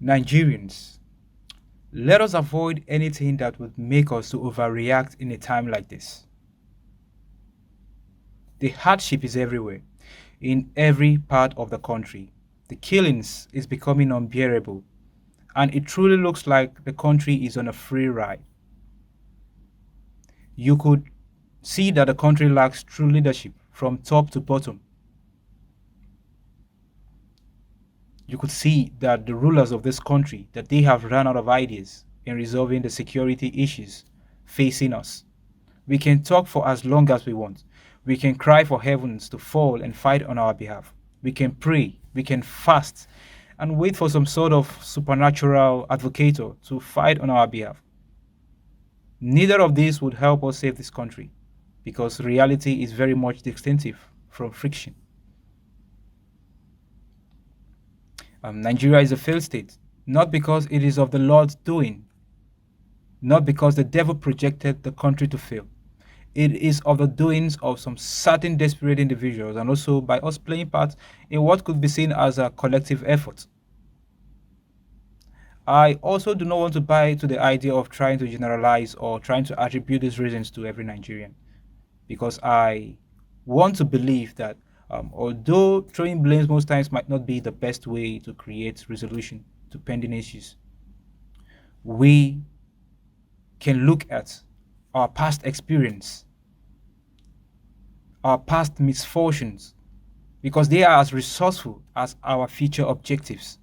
Nigerians, let us avoid anything that would make us to overreact in a time like this. The hardship is everywhere, in every part of the country. The killings is becoming unbearable, and it truly looks like the country is on a free ride. You could see that the country lacks true leadership from top to bottom. You could see that the rulers of this country that they have run out of ideas in resolving the security issues facing us. We can talk for as long as we want. We can cry for heavens to fall and fight on our behalf. We can pray, we can fast, and wait for some sort of supernatural advocator to fight on our behalf. Neither of these would help us save this country because reality is very much distinctive from friction. Nigeria is a failed state, not because it is of the Lord's doing, not because the devil projected the country to fail. It is of the doings of some certain desperate individuals and also by us playing part in what could be seen as a collective effort. I also do not want to buy into the idea of trying to generalize or trying to attribute these reasons to every Nigerian because I want to believe that although throwing blames most times might not be the best way to create resolution to pending issues, we can look at our past experience, our past misfortunes, because they are as resourceful as our future objectives.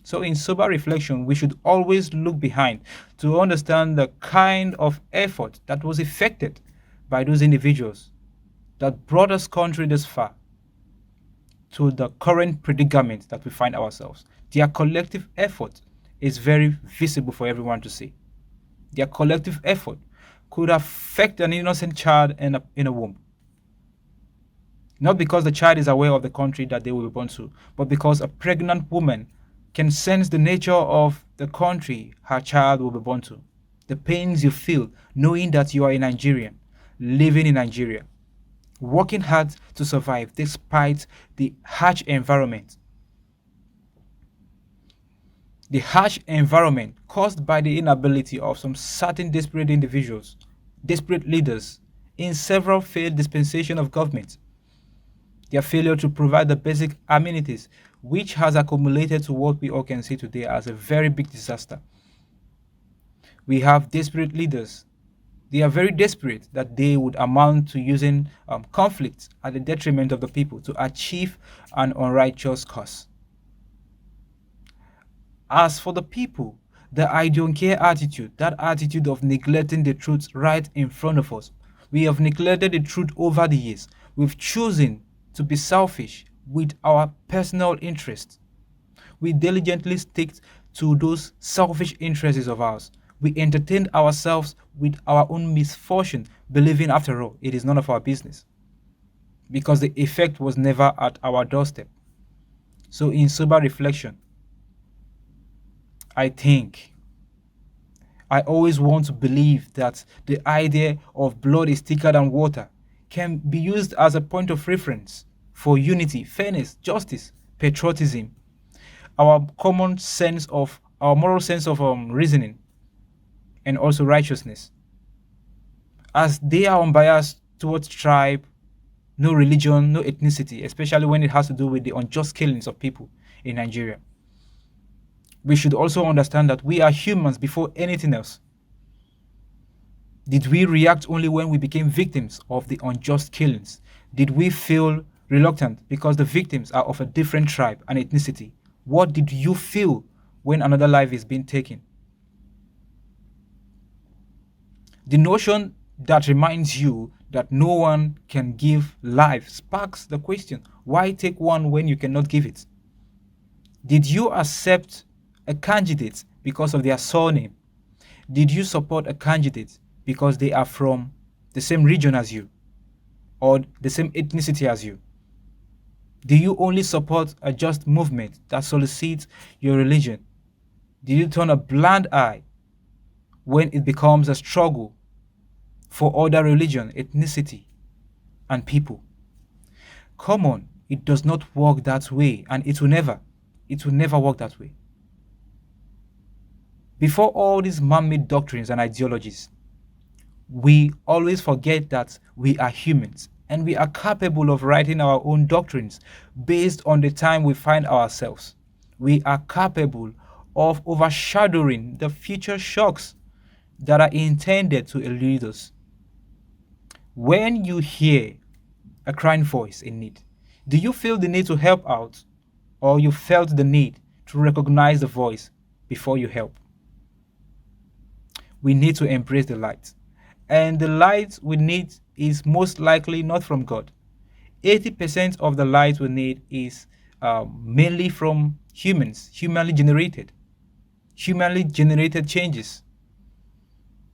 So, in sober reflection, we should always look behind to understand the kind of effort that was effected by those individuals that brought us country this far to the current predicament that we find ourselves. Their collective effort is very visible for everyone to see. Their collective effort could affect an innocent child in a womb. Not because the child is aware of the country that they will be born to, but because a pregnant woman can sense the nature of the country her child will be born to. The pains you feel knowing that you are a Nigerian, living in Nigeria, working hard to survive despite the harsh environment. The harsh environment caused by the inability of some certain desperate individuals, desperate leaders in several failed dispensations of government. Their failure to provide the basic amenities, which has accumulated to what we all can see today as a very big disaster. We have desperate leaders. They are very desperate that they would amount to using conflict at the detriment of the people to achieve an unrighteous cause. As for the people, the I don't care attitude, that attitude of neglecting the truth right in front of us. We have neglected the truth over the years. We've chosen to be selfish with our personal interests. We diligently stick to those selfish interests of ours. We entertained ourselves with our own misfortune, believing after all, it is none of our business. Because the effect was never at our doorstep. So, in sober reflection, I think I always want to believe that the idea of blood is thicker than water can be used as a point of reference for unity, fairness, justice, patriotism, our common sense of our moral sense of reasoning, and also righteousness. As they are unbiased towards tribe, no religion, no ethnicity, especially when it has to do with the unjust killings of people in Nigeria. We should also understand that we are humans before anything else. Did we react only when we became victims of the unjust killings? Did we feel reluctant because the victims are of a different tribe and ethnicity? What did you feel when another life is being taken? The notion that reminds you that no one can give life sparks the question, why take one when you cannot give it? Did you accept a candidate because of their surname? Did you support a candidate because they are from the same region as you or the same ethnicity as you? Do you only support a just movement that solicits your religion? Did you turn a blind eye when it becomes a struggle for other religion, ethnicity, and people? Come on, it does not work that way, and it will never work that way. Before all these man-made doctrines and ideologies, we always forget that we are humans and we are capable of writing our own doctrines based on the time we find ourselves. We are capable of overshadowing the future shocks that are intended to elude us. When you hear a crying voice in need, do you feel the need to help out, or you felt the need to recognize the voice before you help? We need to embrace the light. And the light we need is most likely not from God. 80% of the light we need is mainly from humans, humanly generated changes.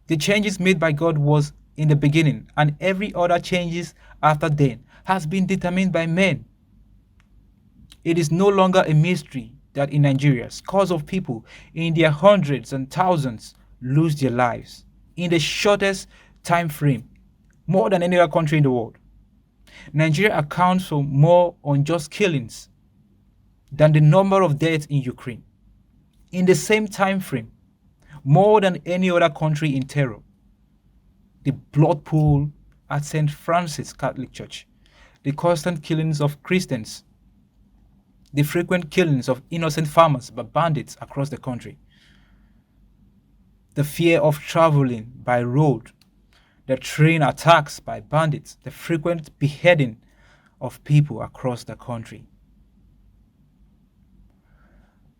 The changes made by God was in the beginning, and every other changes after then has been determined by men. It is no longer a mystery that in Nigeria, scores of people in their hundreds and thousands lose their lives in the shortest time frame, more than any other country in the world. Nigeria accounts for more unjust killings than the number of deaths in Ukraine. In the same time frame, more than any other country in terror. The blood pool at St. Francis Catholic Church, the constant killings of Christians, the frequent killings of innocent farmers by bandits across the country, the fear of traveling by road, the train attacks by bandits, the frequent beheading of people across the country,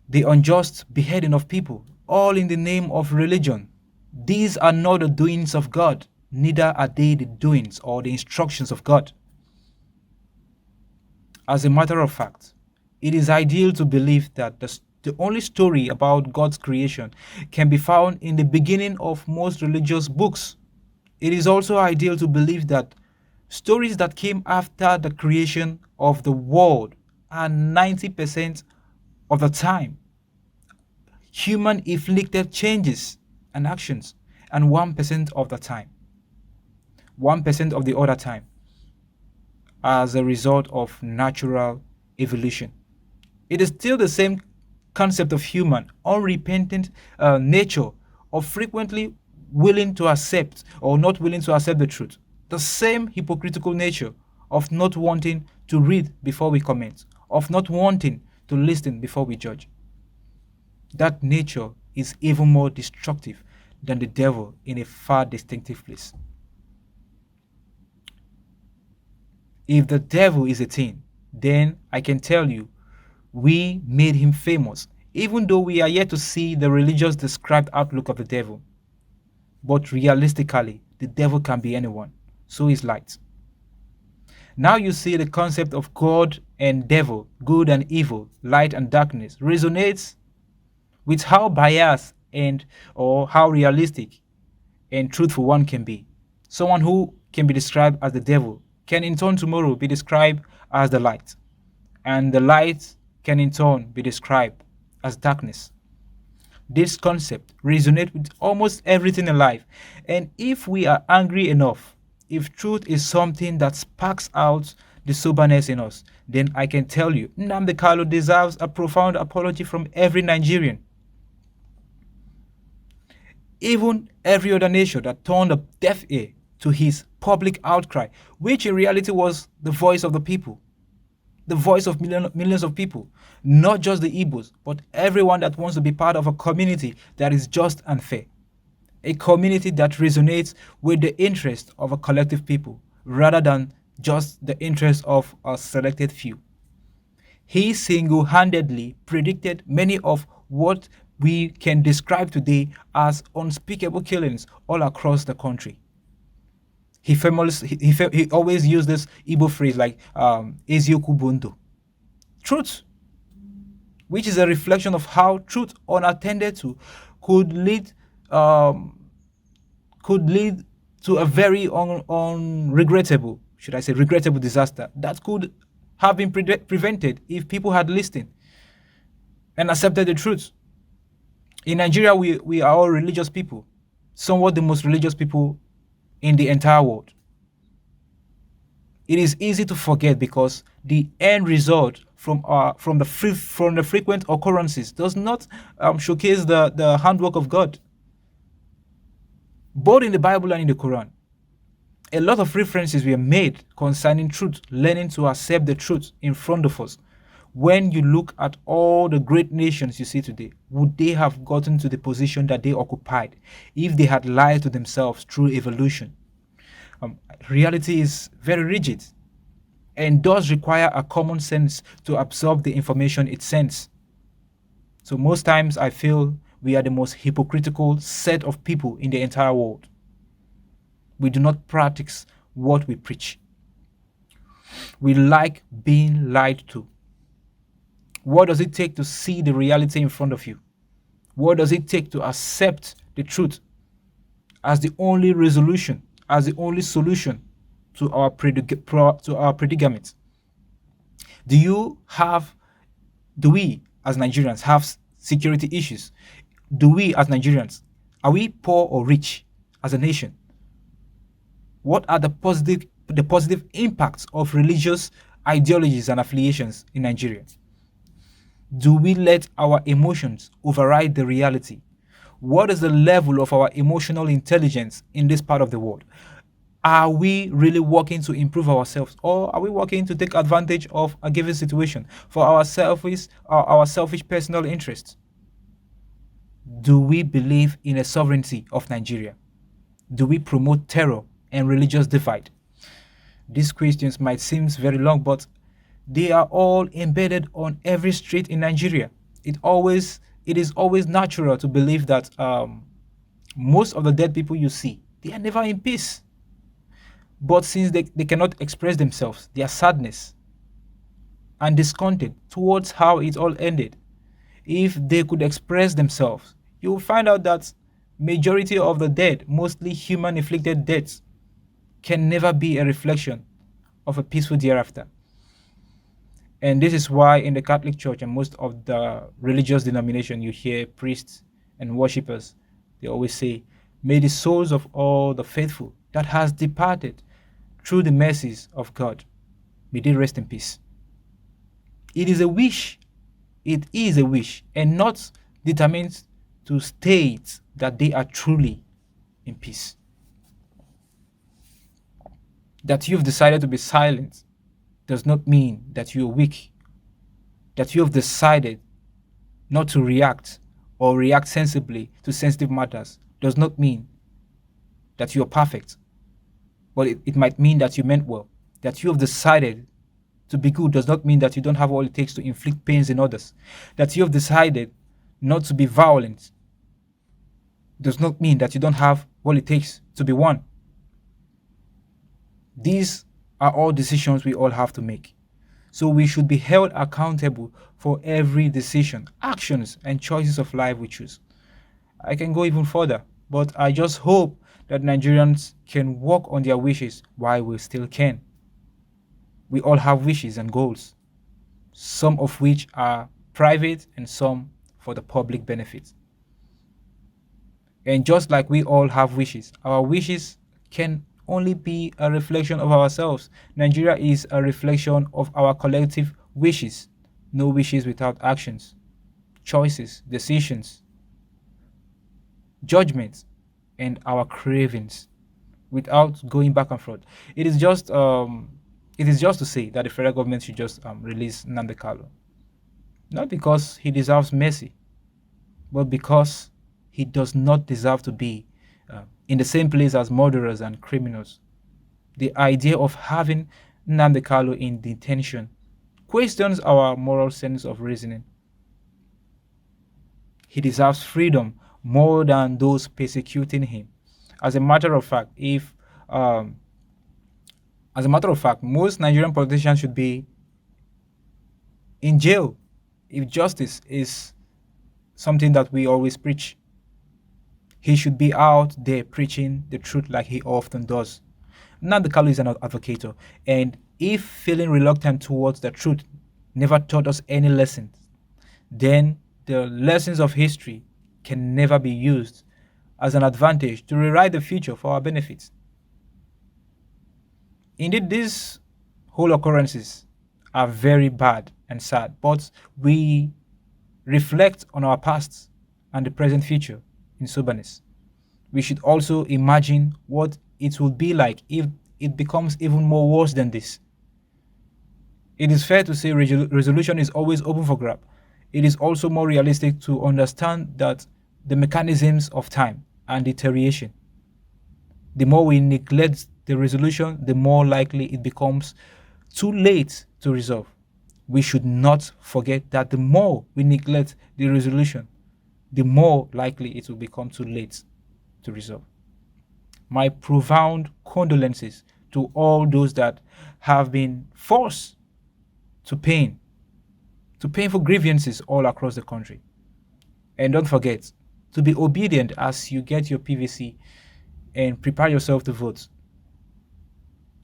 the unjust beheading of people, all in the name of religion. These are not the doings of God, neither are they the doings or the instructions of God. As a matter of fact, it is ideal to believe that the only story about God's creation can be found in the beginning of most religious books. It is also ideal to believe that stories that came after the creation of the world are 90% of the time human inflicted changes and actions, and 1% of the time, 1% of the other time, as a result of natural evolution. It is still the same concept of human, unrepentant nature of frequently willing to accept or not willing to accept the truth. The same hypocritical nature of not wanting to read before we comment, of not wanting to listen before we judge. That nature is even more destructive than the devil in a far distinctive place. If the devil is a thing, then I can tell you, we made him famous, even though we are yet to see the religious described outlook of the devil. But realistically, the devil can be anyone. So is light. Now you see the concept of God and devil, good and evil, light and darkness resonates with how biased and or how realistic and truthful one can be. Someone who can be described as the devil can in turn tomorrow be described as the light, and the light can in turn be described as darkness. This concept resonates with almost everything in life, and if we are angry enough, if truth is something that sparks out the soberness in us, then I can tell you, Nnamdi Kanu deserves a profound apology from every Nigerian. Even every other nation that turned a deaf ear to his public outcry, which in reality was the voice of the people, the voice of millions of people, not just the Igbos, but everyone that wants to be part of a community that is just and fair, a community that resonates with the interest of a collective people rather than just the interest of a selected few. He single-handedly predicted many of what we can describe today as unspeakable killings all across the country. He always used this Igbo phrase like Ezioku Bundo, truth, which is a reflection of how truth unattended to could lead um, could lead to a very unregrettable, should I say, regrettable disaster that could have been prevented if people had listened and accepted the truth. In Nigeria, we are all religious people, somewhat the most religious people in the entire world. It is easy to forget because the end result from the frequent occurrences does not showcase the handwork of God. Both in the Bible and in the Quran, a lot of references were made concerning truth, learning to accept the truth in front of us. When you look at all the great nations you see today, would they have gotten to the position that they occupied if they had lied to themselves through evolution? Reality is very rigid and does require a common sense to absorb the information it sends. So, most times I feel we are the most hypocritical set of people in the entire world. We do not practice what we preach. We like being lied to. What does it take to see the reality in front of you? What does it take to accept the truth as the only resolution, as the only solution to our predicament? Do you have, do we as Nigerians have security issues? Do we as Nigerians, are we poor or rich as a nation? What are the positive impacts of religious ideologies and affiliations in Nigeria? Do we let our emotions override the reality? What is the level of our emotional intelligence in this part of the world? Are we really working to improve ourselves, or are we working to take advantage of a given situation for our selfish personal interests? Do we believe in a sovereignty of Nigeria? Do we promote terror and religious divide? These questions might seem very long, but they are all embedded on every street in Nigeria. It is always natural to believe that most of the dead people you see, they are never in peace. But since they cannot express themselves, their sadness and discontent towards how it all ended, if they could express themselves, you will find out that majority of the dead, mostly human inflicted deaths, can never be a reflection of a peaceful hereafter. And this is why in the Catholic Church and most of the religious denomination, you hear priests and worshippers, they always say, may the souls of all the faithful that has departed through the mercies of God, may they rest in peace. It is a wish. It is a wish, and not determined to state that they are truly in peace. That you've decided to be silent does not mean that you're weak. That you have decided not to react or react sensibly to sensitive matters does not mean that you're perfect. But it might mean that you meant well. That you have decided to be good does not mean that you don't have all it takes to inflict pains in others. That you have decided not to be violent does not mean that you don't have what it takes to be one. These are all decisions we all have to make. So we should be held accountable for every decision, actions, and choices of life we choose. I can go even further, but I just hope that Nigerians can work on their wishes while we still can. We all have wishes and goals, some of which are private and some for the public benefit. And just like we all have wishes, our wishes can only be a reflection of ourselves. Nigeria is a reflection of our collective wishes. No wishes without actions, choices, decisions, judgments, and our cravings without going back and forth. It is just to say that the federal government should just release Nnamdi Kanu. Not because he deserves mercy, but because he does not deserve to be in the same place as murderers and criminals. The idea of having Nnamdi Kanu in detention questions our moral sense of reasoning. He deserves freedom more than those persecuting him. As a matter of fact, if as a matter of fact, most Nigerian politicians should be in jail if justice is something that we always preach. He should be out there preaching the truth like he often does. Nnamdi Kanu is an advocate, and if feeling reluctant towards the truth never taught us any lessons, then the lessons of history can never be used as an advantage to rewrite the future for our benefit. Indeed, this whole occurrences are very bad and sad, but we reflect on our past and the present future in soberness. We should also imagine what it will be like if it becomes even more worse than this. It is fair to say resolution is always open for grab. It is also more realistic to understand that the mechanisms of time and deterioration. The more we neglect the resolution, the more likely it becomes too late to resolve. We should not forget that the more we neglect the resolution, the more likely it will become too late to resolve. My profound condolences to all those that have been forced to painful grievances all across the country. And don't forget to be obedient as you get your PVC and prepare yourself to vote.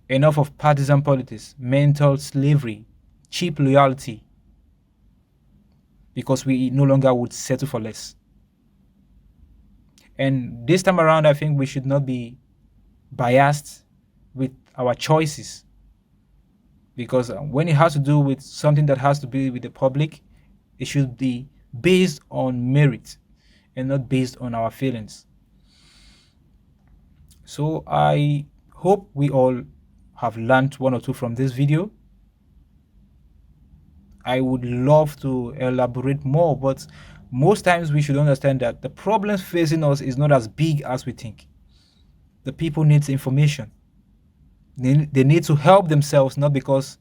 Enough of partisan politics, mental slavery, cheap loyalty, because we no longer would settle for less. And this time around, I think we should not be biased with our choices, because when it has to do with something that has to be with the public, it should be based on merit and not based on our feelings. So I hope we all have learned one or two from this video. I would love to elaborate more, but most times we should understand that the problems facing us is not as big as we think. The people need information. They need to help themselves, not because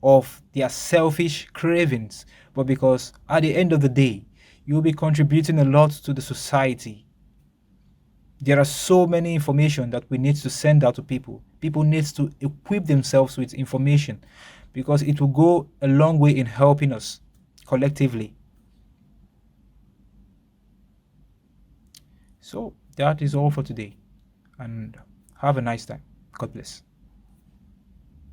of their selfish cravings, but because at the end of the day, you'll be contributing a lot to the society. There are so many information that we need to send out to people. People need to equip themselves with information because it will go a long way in helping us collectively. So that is all for today, and have a nice time. God bless.